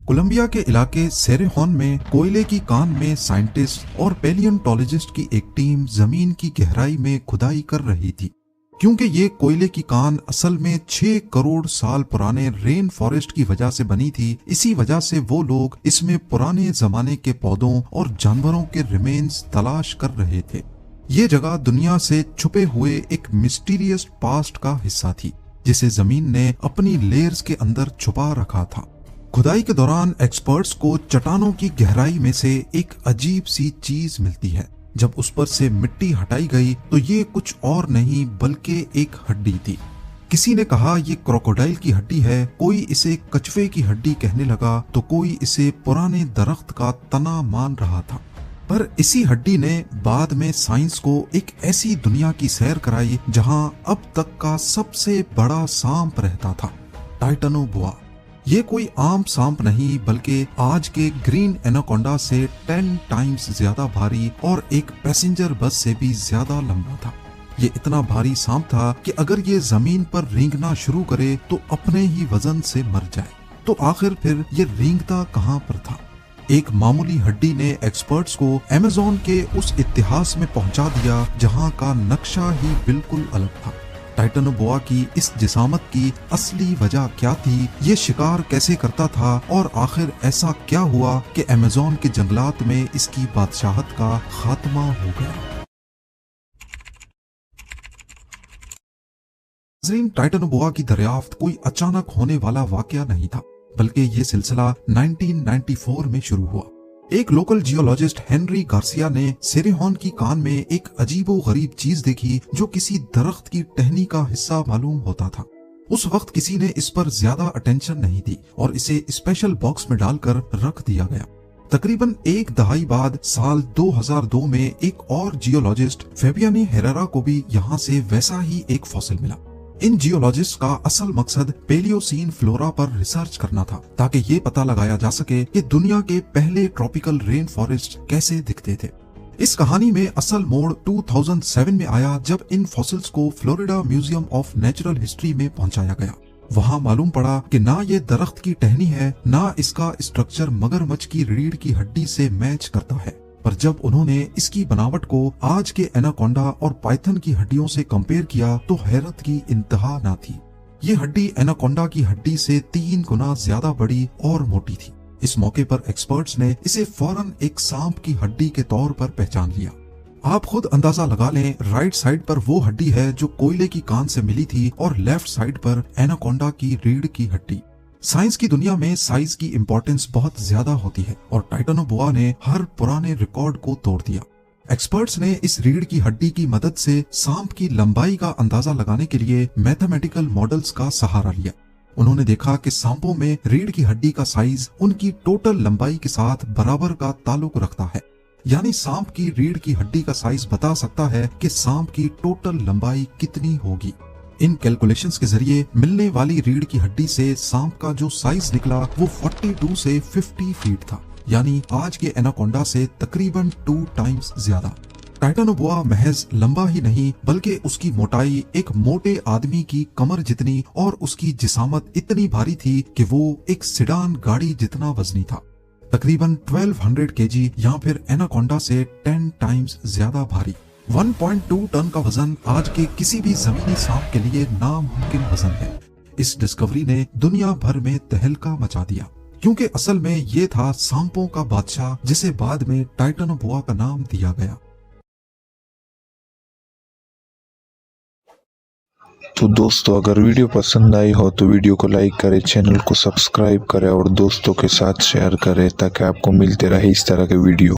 Colombia के इलाके सेरेहोन में कोयले की कान में साइंटिस्ट और पैलियोंटोलॉजिस्ट की एक टीम जमीन की गहराई में खुदाई कर रही थी। क्योंकि ये कोयले की कान असल में 6 करोड़ साल पुराने रेन फॉरेस्ट की वजह से बनी थी, इसी वजह से वो लोग इसमें पुराने जमाने के पौधों और जानवरों के रिमेन्स तलाश कर रहे थे। ये जगह दुनिया से छुपे हुए एक मिस्टीरियस पास्ट का हिस्सा थी, जिसे जमीन ने अपनी लेयर्स के अंदर छुपा रखा था। खुदाई के दौरान एक्सपर्ट्स को चट्टानों की गहराई में से एक अजीब सी चीज मिलती है। जब उस पर से मिट्टी हटाई गई तो ये कुछ और नहीं बल्कि एक हड्डी थी। किसी ने कहा ये क्रोकोडाइल की हड्डी है, कोई इसे कछुए की हड्डी कहने लगा तो कोई इसे पुराने दरख्त का तना मान रहा था। पर इसी हड्डी ने बाद में साइंस को एक ऐसी दुनिया की सैर कराई जहां अब तक का सबसे बड़ा सांप रहता था, टाइटनोबोआ। ये कोई आम सांप नहीं बल्कि आज के ग्रीन एनाकोंडा से 10 टाइम्स ज्यादा भारी और एक पैसेंजर बस से भी ज्यादा लंबा था। ये इतना भारी सांप था कि अगर ये जमीन पर रेंगना शुरू करे तो अपने ही वजन से मर जाए। तो आखिर फिर ये रेंगता कहां पर था? एक मामूली हड्डी ने एक्सपर्ट्स को अमेज़न के उस इतिहास में पहुंचा दिया जहां का नक्शा ही बिल्कुल अलग था। टाइटनोबोआ की इस जिसामत की असली वजह क्या थी, ये शिकार कैसे करता था और आखिर ऐसा क्या हुआ कि अमेज़न के जंगलात में इसकी बादशाहत का खात्मा हो गया। टाइटनोबोआ की दरियाफ्त कोई अचानक होने वाला वाकया नहीं था, बल्कि ये सिलसिला 1994 में शुरू हुआ। एक लोकल जियोलॉजिस्ट हेनरी गार्सिया ने सेरेहोन की कान में एक अजीबो गरीब चीज देखी जो किसी दरख्त की टहनी का हिस्सा मालूम होता था। उस वक्त किसी ने इस पर ज्यादा अटेंशन नहीं दी और इसे स्पेशल बॉक्स में डालकर रख दिया गया। तकरीबन एक दहाई बाद साल 2002 में एक और जियोलॉजिस्ट फेबियानी हेरेरा को भी यहाँ से वैसा ही एक फॉसिल मिला। इन जियोलॉजिस्ट का असल मकसद पेलियोसीन फ्लोरा पर रिसर्च करना था, ताकि ये पता लगाया जा सके कि दुनिया के पहले ट्रॉपिकल रेन फॉरेस्ट कैसे दिखते थे। इस कहानी में असल मोड़ 2007 में आया जब इन फॉसिल्स को Florida museum of natural history में पहुंचाया गया। वहां मालूम पड़ा कि ना ये दरख्त की टहनी है, ना इसका स्ट्रक्चर मगरमच्छ की रीढ़ की हड्डी से मैच करता है। पर जब उन्होंने इसकी बनावट को आज के एनाकोंडा और पाइथन की हड्डियों से कंपेयर किया तो हैरत की इंतहा ना थी। ये हड्डी एनाकोंडा की हड्डी से 3 गुना ज्यादा बड़ी और मोटी थी। इस मौके पर एक्सपर्ट्स ने इसे फौरन एक सांप की हड्डी के तौर पर पहचान लिया। आप खुद अंदाजा लगा लें, राइट साइड पर वो हड्डी है जो कोयले की कान से मिली थी और लेफ्ट साइड पर एनाकोंडा की रीढ़ की हड्डी। साइंस की दुनिया में साइज की इंपॉर्टेंस बहुत ज्यादा होती है और टाइटनोबोआ ने हर पुराने रिकॉर्ड को तोड़ दिया। एक्सपर्ट्स ने इस रीढ़ की हड्डी की मदद से सांप की लंबाई का अंदाजा लगाने के लिए मैथमेटिकल मॉडल्स का सहारा लिया। उन्होंने देखा कि सांपों में रीढ़ की हड्डी का साइज उनकी टोटल लंबाई के साथ बराबर का ताल्लुक रखता है। यानी सांप की रीढ़ की हड्डी का साइज बता सकता है कि सांप की टोटल लंबाई कितनी होगी। इन कैलकुलेशंस के जरिए मिलने वाली रीढ़ की हड्डी से सांप का जो साइज निकला वो 42 से 50 फीट था, यानी आज के एनाकोंडा से तकरीबन 2 टाइम्स ज्यादा। टाइटनोबोआ महज लंबा ही नहीं बल्कि उसकी मोटाई एक मोटे आदमी की कमर जितनी और उसकी जिसामत इतनी भारी थी कि वो एक सिडान गाड़ी जितना वजनी था, तकरीबन 1200 केजी या फिर एनाकोंडा से 10 टाइम्स ज्यादा भारी। 1.2 टन का वजन आज के किसी भी जमीनी सांप के लिए नामुमकिन वजन है। इस डिस्कवरी ने दुनिया भर में तहलका मचा दिया, क्योंकि असल में ये था सांपों का बादशाह जिसे बाद में टाइटनोबोआ का नाम दिया गया। तो दोस्तों, अगर वीडियो पसंद आई हो तो वीडियो को लाइक करें, चैनल को सब्सक्राइब करें और दोस्तों के साथ शेयर करें ताकि आपको मिलते रहे इस तरह के वीडियो।